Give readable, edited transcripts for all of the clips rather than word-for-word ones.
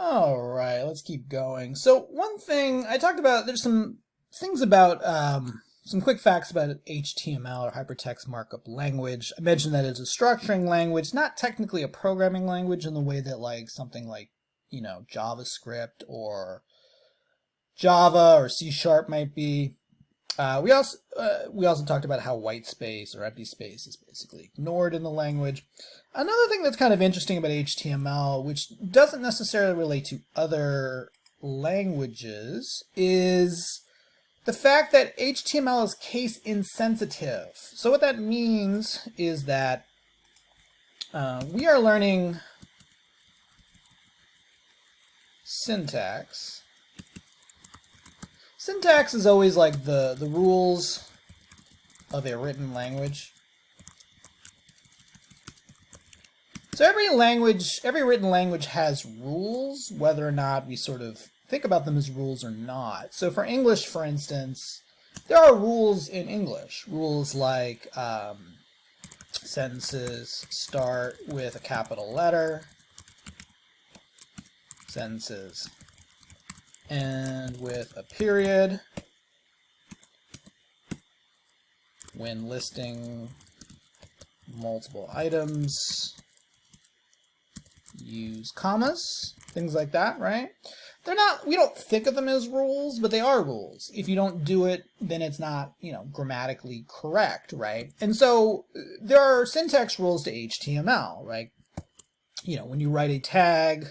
All right, let's keep going. So one thing I talked about, there's some things about some quick facts about HTML or hypertext markup language. I mentioned that it's a structuring language, not technically a programming language in the way that like something like, JavaScript or Java or C# might be. We also talked about how white space or empty space is basically ignored in the language. Another thing that's kind of interesting about HTML, which doesn't necessarily relate to other languages, is the fact that HTML is case insensitive. So what that means is that we are learning syntax. Syntax is always like the rules of a written language. So every written language has rules, whether or not we sort of think about them as rules or not. So for English, for instance, there are rules in English. Rules like sentences start with a capital letter. Sentences end with a period. When listing multiple items, use commas, things like that, right? We don't think of them as rules, but they are rules. If you don't do it, then it's not, grammatically correct, right? And so there are syntax rules to HTML, right? When you write a tag,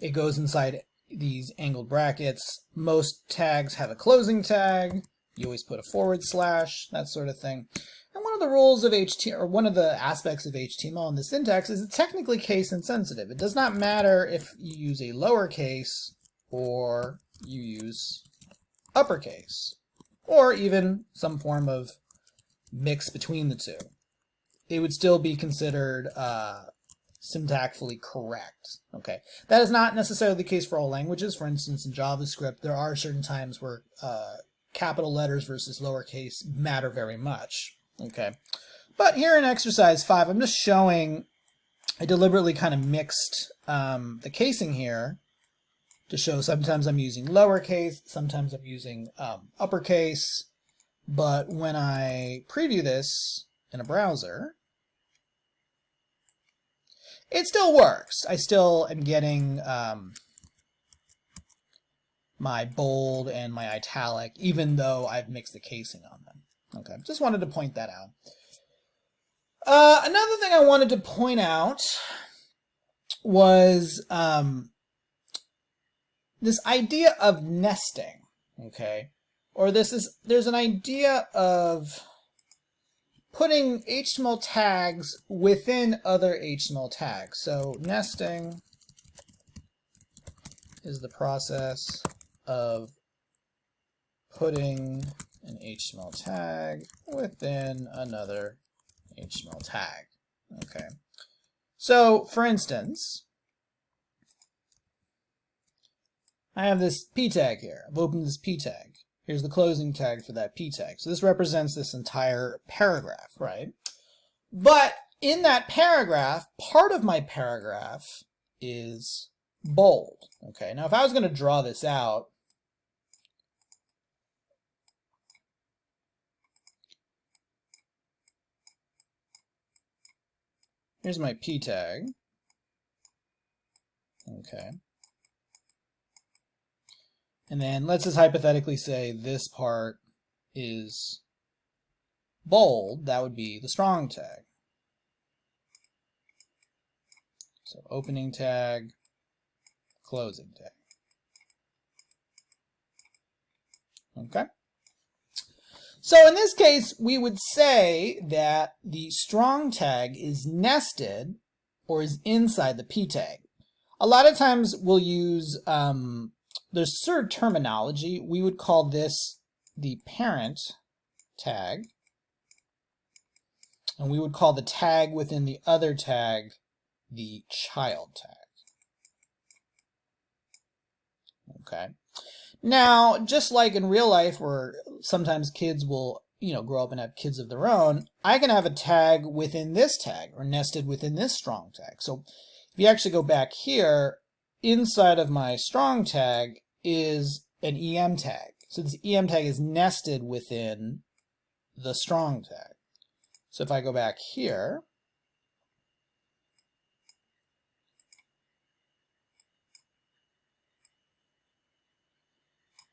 it goes inside these angled brackets. Most tags have a closing tag. You always put a // that sort of thing. And one of the rules of HTML, or one of the aspects of HTML in the syntax, is it's technically case insensitive. It does not matter if you use a lowercase or you use uppercase, or even some form of mix between the two. It would still be considered syntactically correct. Okay, that is not necessarily the case for all languages. For instance, in JavaScript, there are certain times where capital letters versus lowercase matter very much. Okay, but here in exercise 5, I'm just showing I deliberately kind of mixed the casing here to show sometimes I'm using lowercase, sometimes I'm using uppercase, but when I preview this in a browser, it still works. I still am getting my bold and my italic, even though I've mixed the casing on them. Okay, just wanted to point that out. Another thing I wanted to point out was this idea of nesting. Okay, or there's an idea of putting HTML tags within other HTML tags. So nesting is the process of putting an HTML tag within another HTML tag. Okay. So, for instance, I have this p tag here. I've opened this p tag. Here's the closing tag for that p tag. So this represents this entire paragraph, right? But in that paragraph, part of my paragraph is bold. Okay, now if I was going to draw this out, here's my p tag. Okay. And then let's just hypothetically say this part is bold. That would be the strong tag. So opening tag, closing tag. Okay. So in this case, we would say that the strong tag is nested or is inside the p tag. A lot of times we'll use there's sort of terminology. We would call this the parent tag, and we would call the tag within the other tag the child tag. Okay. Now, just like in real life where sometimes kids will, grow up and have kids of their own, I can have a tag within this tag or nested within this strong tag. So if you actually go back here, inside of my strong tag is an EM tag. So this EM tag is nested within the strong tag. So if I go back here,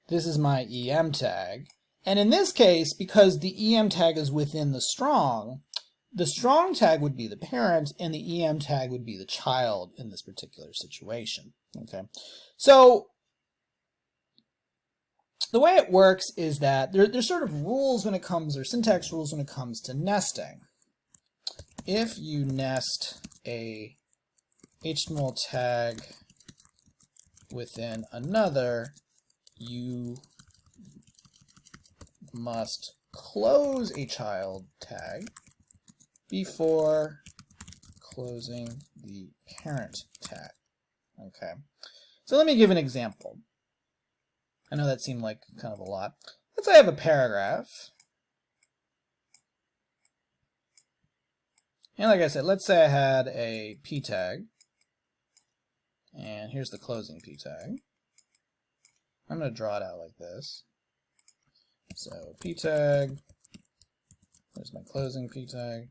this is my EM tag. And in this case, because the EM tag is within the strong tag would be the parent and the EM tag would be the child in this particular situation. Okay, so the way it works is that there's sort of rules when it comes, or syntax rules when it comes to nesting. If you nest a HTML tag within another, you must close a child tag before closing the parent tag. Okay, so let me give an example. I know that seemed like kind of a lot. Let's say I have a paragraph. And like I said, let's say I had a p tag. And here's the closing p tag. I'm going to draw it out like this. So p tag, there's my closing p tag.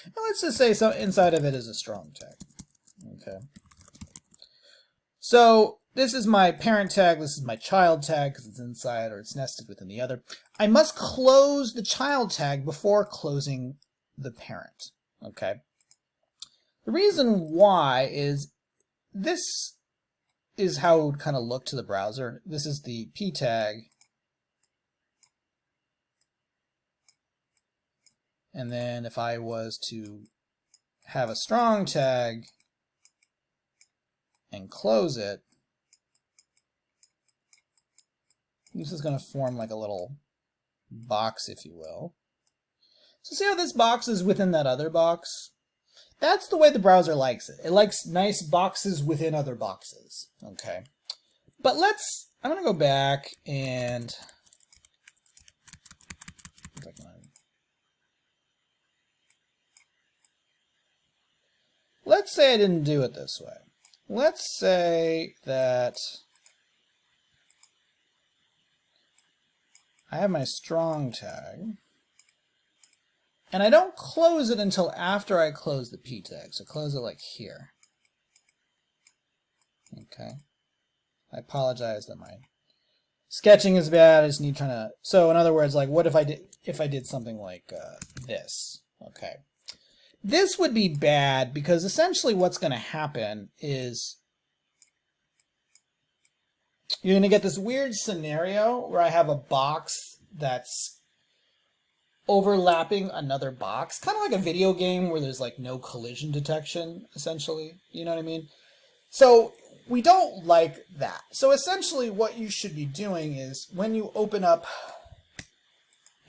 And let's just say so inside of it is a strong tag. Okay. So this is my parent tag, this is my child tag because it's inside or it's nested within the other. I must close the child tag before closing the parent. Okay. The reason why is this is how it would kind of look to the browser. This is the p tag. And then if I was to have a strong tag and close it, this is going to form like a little box, if you will. So see how this box is within that other box? That's the way the browser likes it. It likes nice boxes within other boxes. Okay. But I'm going to go back and let's say I didn't do it this way. Let's say that I have my strong tag, and I don't close it until after I close the p tag. So close it like here. Okay. I apologize that my sketching is bad. I just need so in other words, like what if I did something like this? Okay. This would be bad because essentially what's going to happen is you're going to get this weird scenario where I have a box that's overlapping another box, kind of like a video game where there's like no collision detection, essentially. You know what I mean? So we don't like that. So essentially what you should be doing is when you open up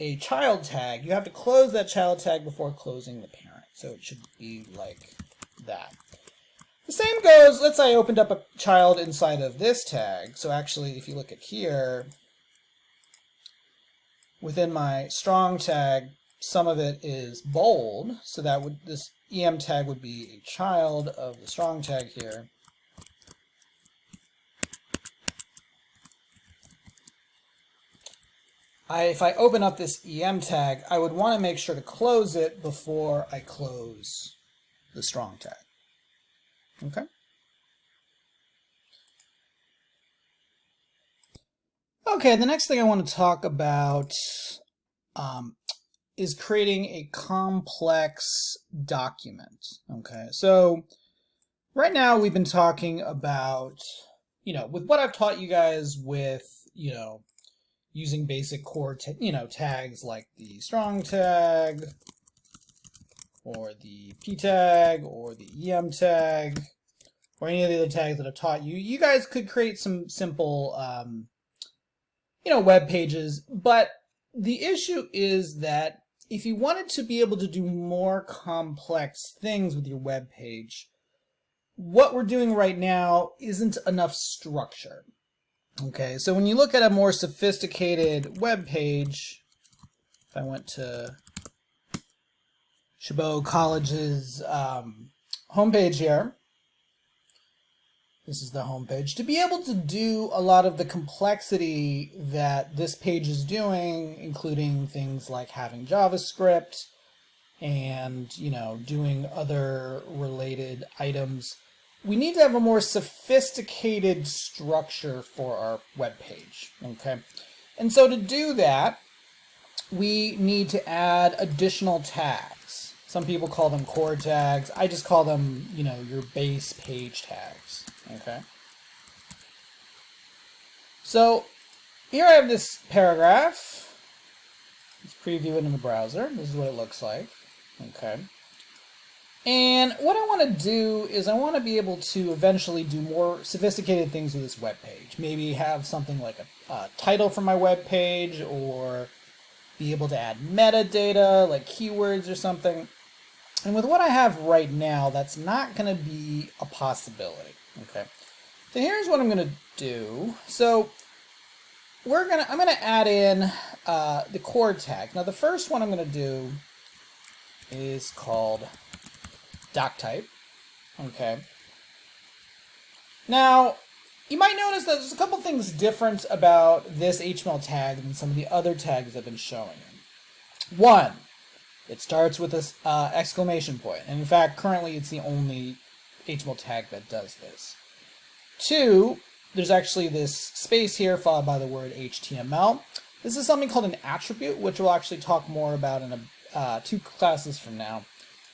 a child tag, you have to close that child tag before closing the parent. So it should be like that. The same goes, let's say I opened up a child inside of this tag. So actually, if you look at here, within my strong tag, some of it is bold. So this EM tag would be a child of the strong tag here. If I open up this EM tag, I would want to make sure to close it before I close the strong tag. Okay? Okay, the next thing I want to talk about is creating a complex document. Okay, so right now we've been talking about, with what I've taught you guys with, using basic core, tags like the strong tag, or the p tag, or the em tag, or any of the other tags that I've taught you. You guys could create some simple, web pages, but the issue is that if you wanted to be able to do more complex things with your web page, what we're doing right now isn't enough structure. Okay, so when you look at a more sophisticated web page, if I went to Chabot College's homepage here, This is the home page. To be able to do a lot of the complexity that this page is doing, including things like having JavaScript and, you know, doing other related items, we need to have a more sophisticated structure for our web page, okay? And so to do that, we need to add additional tags. Some people call them core tags. I just call them, you know, your base page tags, okay? So here I have this paragraph. Let's preview it in the browser. This is what it looks like, okay? And what I want to do is I want to be able to eventually do more sophisticated things with this web page. Maybe have something like a title for my web page, or be able to add metadata like keywords or something. And with what I have right now, that's not going to be a possibility. Okay, so here's what I'm going to do. So I'm going to add in the core tag. Now the first one I'm going to do is called doc type. Okay. Now you might notice that there's a couple things different about this HTML tag than some of the other tags I've been showing you. One, it starts with this exclamation point. And in fact, currently it's the only HTML tag that does this. Two, there's actually this space here followed by the word HTML. This is something called an attribute, which we'll actually talk more about in 2 classes from now.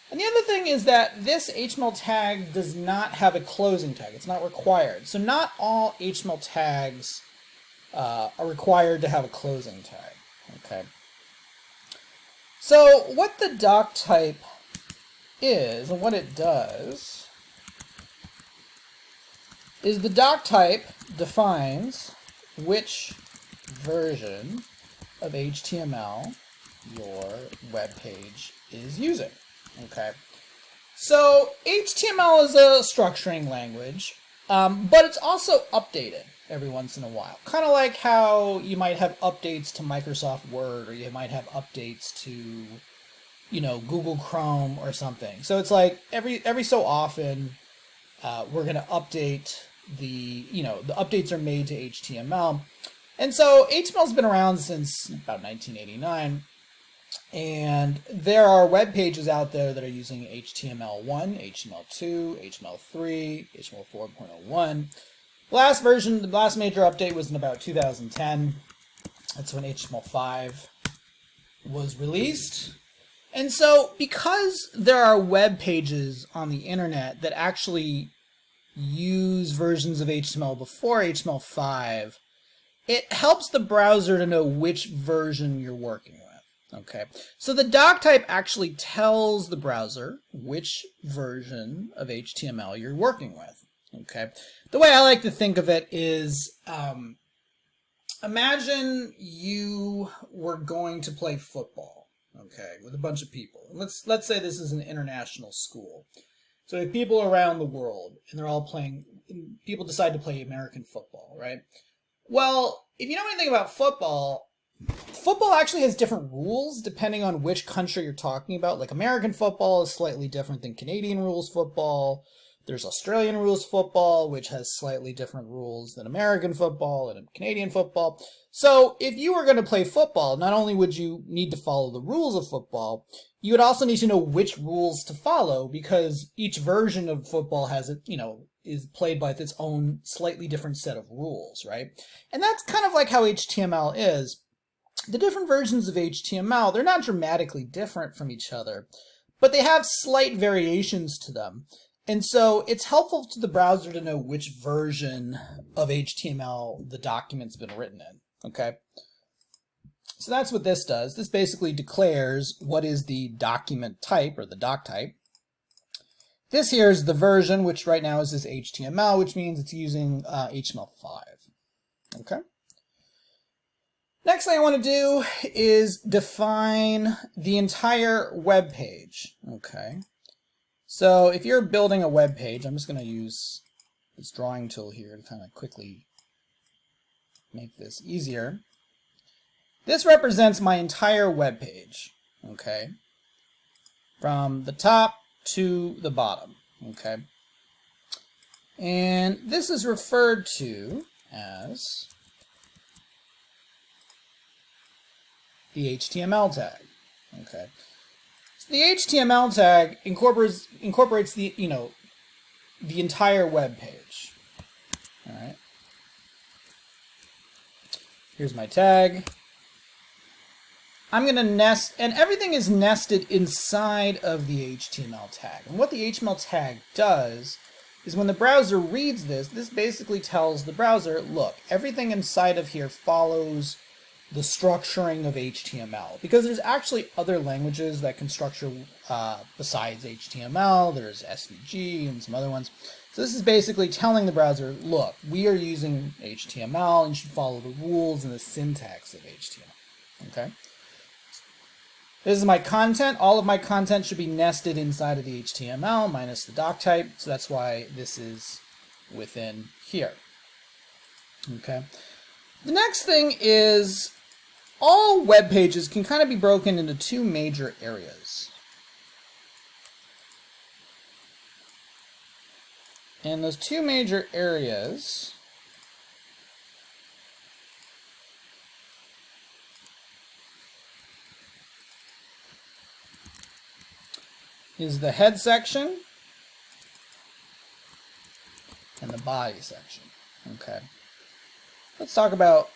And the other thing is that this HTML tag does not have a closing tag. It's not required. So not all HTML tags are required to have a closing tag. Okay. So what the doc type is and what it does is the doc type defines which version of HTML your web page is using. Okay, so HTML is a structuring language, but it's also updated every once in a while. Kind of like how you might have updates to Microsoft Word, or you might have updates to, you know, Google Chrome or something. So it's like every so often we're going to update the updates are made to HTML. And so HTML's been around since about 1989. And there are web pages out there that are using HTML1, HTML2, HTML3, HTML 4.01. The last major update was in about 2010. That's when HTML5 was released. And so because there are web pages on the internet that actually use versions of HTML before HTML5, it helps the browser to know which version you're working with. Okay, so the doc type actually tells the browser which version of HTML you're working with. Okay, the way I like to think of it is, imagine you were going to play football, okay, with a bunch of people. Let's say this is an international school. So we have people around the world, and they're all playing. People decide to play American football, right? Well, if you know anything about football actually has different rules depending on which country you're talking about. Like American football is slightly different than Canadian rules football. There's Australian rules football, which has slightly different rules than American football and Canadian football. So if you were going to play football, not only would you need to follow the rules of football, you would also need to know which rules to follow, because each version of football has, is played by its own slightly different set of rules, right? And that's kind of like how HTML is. The different versions of HTML, they're not dramatically different from each other, but they have slight variations to them. And so it's helpful to the browser to know which version of HTML the document's been written in, okay? So that's what this does. This basically declares what is the document type, or the doc type. This here is the version, which right now is this HTML, which means it's using HTML5, okay? Next thing I want to do is define the entire web page, okay? So if you're building a web page, I'm just going to use this drawing tool here to kind of quickly make this easier. This represents my entire web page, okay? From the top to the bottom, okay? And this is referred to as the HTML tag. Okay. So the HTML tag incorporates the, the entire web page. All right. Here's my tag. I'm going to nest, and everything is nested inside of the HTML tag. And what the HTML tag does is when the browser reads this, this basically tells the browser, look, everything inside of here follows the structuring of HTML. Because there's actually other languages that can structure besides HTML. There's SVG and some other ones. So this is basically telling the browser, look, we are using HTML and you should follow the rules and the syntax of HTML. Okay? This is my content. All of my content should be nested inside of the HTML minus the doc type. So that's why this is within here. Okay. The next thing is all web pages can kind of be broken into two major areas. And those two major areas is the head section and the body section. Okay. Let's talk about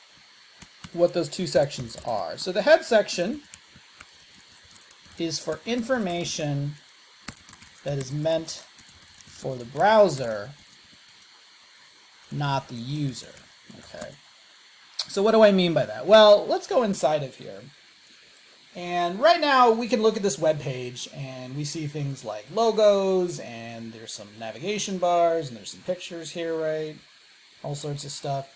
what those two sections are. So the head section is for information that is meant for the browser, not the user. Okay. So what do I mean by that? Well, let's go inside of here. And right now we can look at this web page and we see things like logos, and there's some navigation bars, and there's some pictures here, right? All sorts of stuff.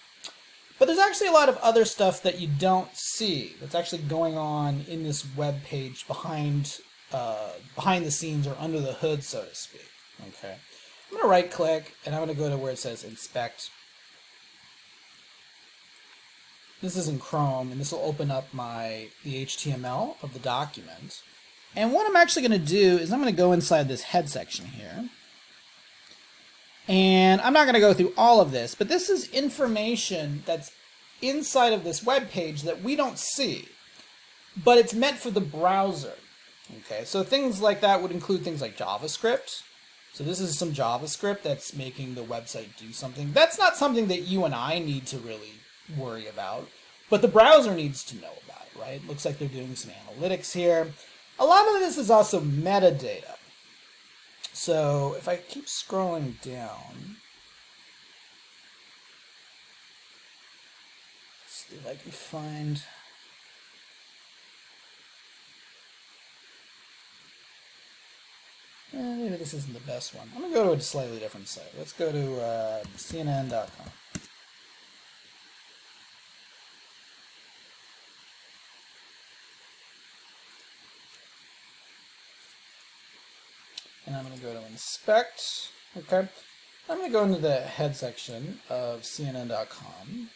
But there's actually a lot of other stuff that you don't see that's actually going on in this web page behind the scenes or under the hood, so to speak. Okay. I'm going to right click and I'm going to go to where it says inspect. This is in Chrome, and this will open up the HTML of the document. And what I'm actually going to do is I'm going to go inside this head section here. And I'm not going to go through all of this, but this is information that's inside of this web page that we don't see, but it's meant for the browser. Okay, so things like that would include things like JavaScript. So this is some JavaScript that's making the website do something. That's not something that you and I need to really worry about, but the browser needs to know about it, right? Looks like they're doing some analytics here. A lot of this is also metadata. So if I keep scrolling down, let's see if I can find. Maybe this isn't the best one. I'm going to go to a slightly different site. Let's go to CNN.com. And I'm going to go to inspect. Okay. I'm going to go into the head section of CNN.com.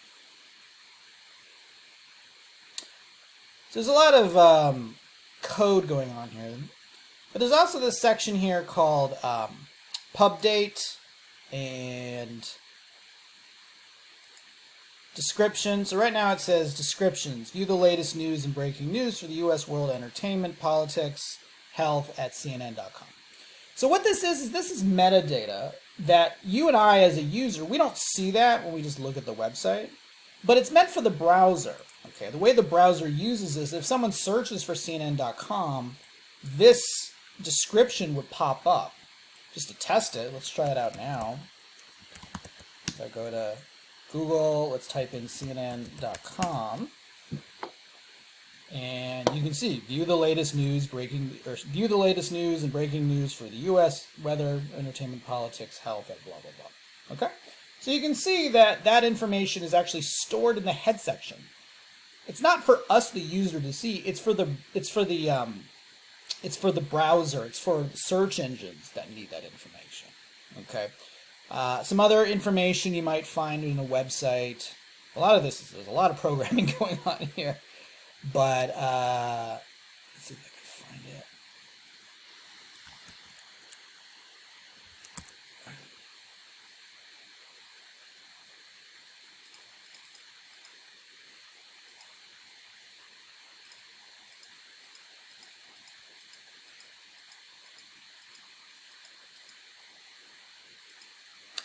So there's a lot of code going on here. But there's also this section here called pub date and description. So right now it says descriptions. View the latest news and breaking news for the U.S. world entertainment, politics, health at CNN.com. So what this is metadata that you and I as a user, we don't see that when we just look at the website, but it's meant for the browser. Okay, the way the browser uses this, if someone searches for CNN.com, this description would pop up. Just to test it, let's try it out now. So I go to Google, let's type in CNN.com. And you can see, view the latest news, view the latest news and breaking news for the U.S. weather, entertainment, politics, health, and blah, blah, blah. Okay? So you can see that that information is actually stored in the head section. It's not for us, the user, to see. It's for the browser. It's for search engines that need that information. Okay? Some other information you might find in a website. A lot of this, there's a lot of programming going on here. But let's see if I can find it.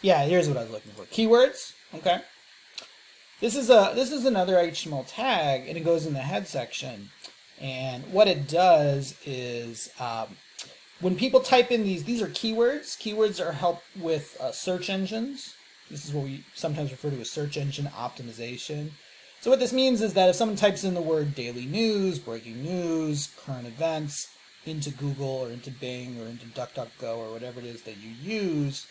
Yeah, here's what I was looking for. Keywords. Okay. This is another HTML tag, and it goes in the head section. And what it does is when people type in these are keywords. Keywords are help with search engines. This is what we sometimes refer to as search engine optimization. So what this means is that if someone types in the word daily news, breaking news, current events into Google or into Bing or into DuckDuckGo or whatever it is that you use,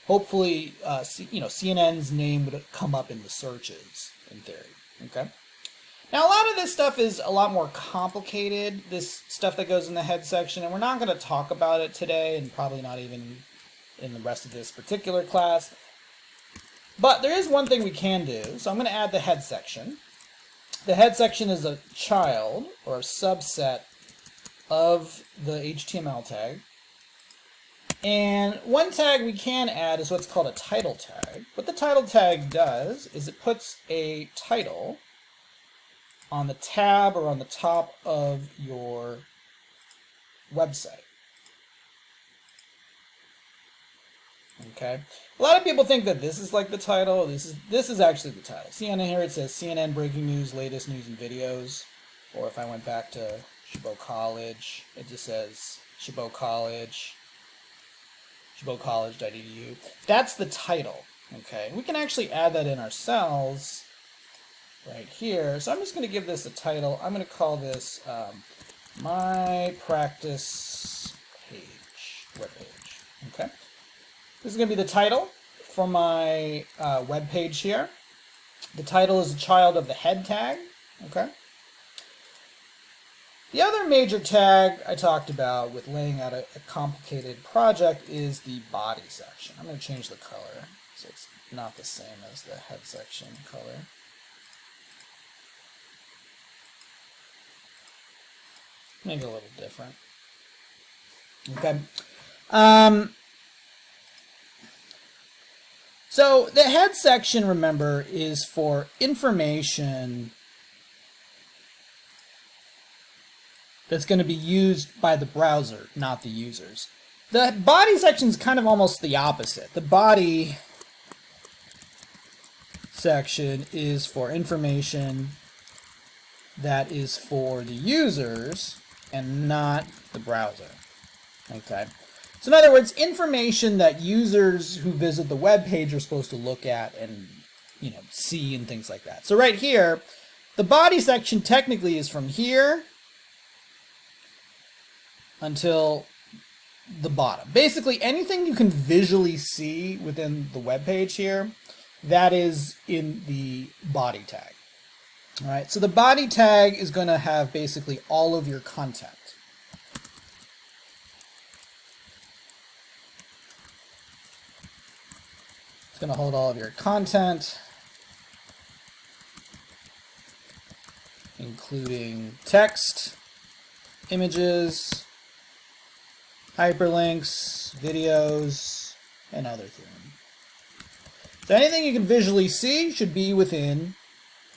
hopefully, CNN's name would come up in the searches, in theory. Okay. Now, a lot of this stuff is a lot more complicated, this stuff that goes in the head section, and we're not going to talk about it today, and probably not even in the rest of this particular class. But there is one thing we can do, so I'm going to add the head section. The head section is a child, or a subset, of the HTML tag. And one tag we can add is what's called a title tag. What the title tag does is it puts a title on the tab or on the top of your website. Okay. A lot of people think that this is like the title. This is actually the title. See on here it says CNN breaking news, latest news and videos. Or if I went back to Chabot College, it just says Chabot College, ChabotCollege.edu. That's the title. Okay. We can actually add that in ourselves right here. So I'm just going to give this a title. I'm going to call this My Practice Page, webpage. Okay. This is going to be the title for my web page here. The title is a child of the head tag. Okay. The other major tag I talked about with laying out a complicated project is the body section. I'm going to change the color so it's not the same as the head section color. Make it a little different. Okay. So the head section, remember, is for information that's going to be used by the browser, not the users. The body section is kind of almost the opposite. The body section is for information that is for the users and not the browser. Okay. So in other words, information that users who visit the web page are supposed to look at and, see and things like that. So right here, the body section technically is from here until the bottom. Basically, anything you can visually see within the web page here, that is in the body tag. All right, so the body tag is going to have basically all of your content. It's going to hold all of your content, including text, images, hyperlinks, videos, and other things. So anything you can visually see should be within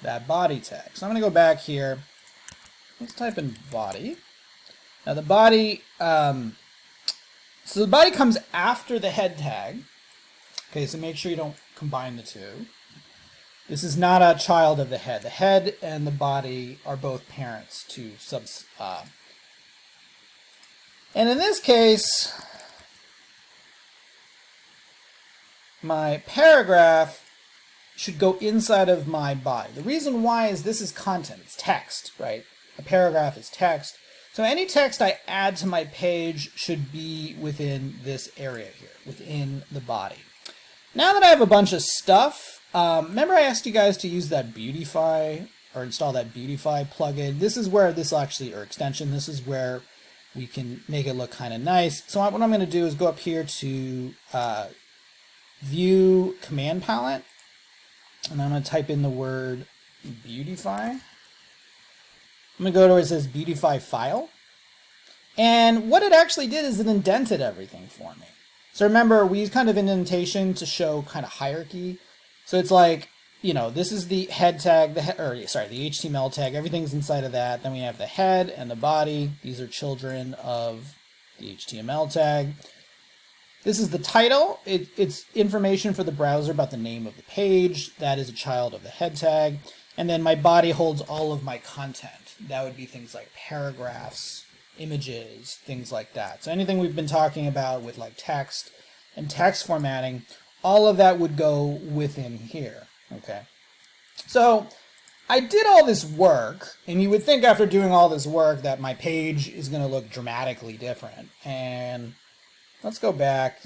that body tag. So I'm going to go back here. Let's type in body. Now the body, so the body comes after the head tag. Okay, so make sure you don't combine the two. This is not a child of the head. The head and the body are both parents to and in this case, my paragraph should go inside of my body. The reason why is this is content. It's text, right? A paragraph is text. So any text I add to my page should be within this area here, within the body. Now that I have a bunch of stuff, remember I asked you guys to use that Beautify or install that Beautify plugin. This is where this actually, or extension, this is where we can make it look kind of nice. So what I'm going to do is go up here to View Command Palette, and I'm going to type in the word Beautify. I'm going to go to where it says Beautify File. And what it actually did is it indented everything for me. So remember, we use kind of indentation to show kind of hierarchy. So it's like, this is the head tag, the HTML tag, everything's inside of that. Then we have the head and the body. These are children of the HTML tag. This is the title. It's information for the browser about the name of the page. That is a child of the head tag. And then my body holds all of my content. That would be things like paragraphs, images, things like that. So anything we've been talking about with like text and text formatting, all of that would go within here, okay? So I did all this work, and you would think after doing all this work that my page is going to look dramatically different. And let's go back.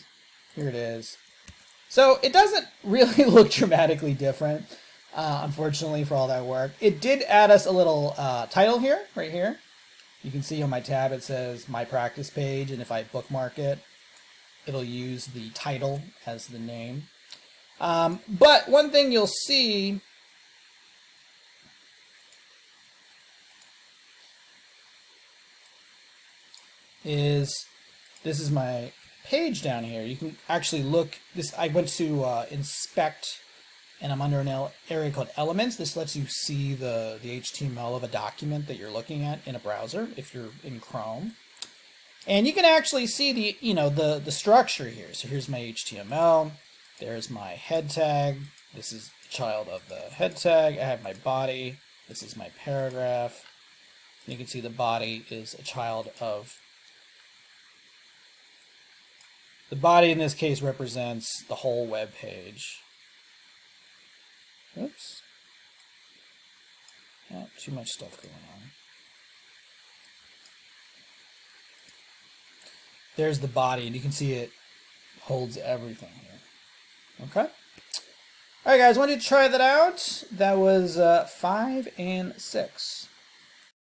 Here it is. So it doesn't really look dramatically different, unfortunately, for all that work. It did add us a little title here, right here. You can see on my tab it says My Practice Page, and if I bookmark it, it'll use the title as the name. But one thing you'll see is this is my page down here. You can actually look this. I went to inspect, and I'm under an area called Elements. This lets you see the HTML of a document that you're looking at in a browser if you're in Chrome. And you can actually see the structure here. So here's my HTML. There's my head tag. This is the child of the head tag. I have my body. This is my paragraph. You can see the body is a child of. The body in this case represents the whole web page. Oops. Yeah, too much stuff going on. There's the body, and you can see it holds everything here. Okay? Alright guys, wanted to try that out. That was 5 and 6.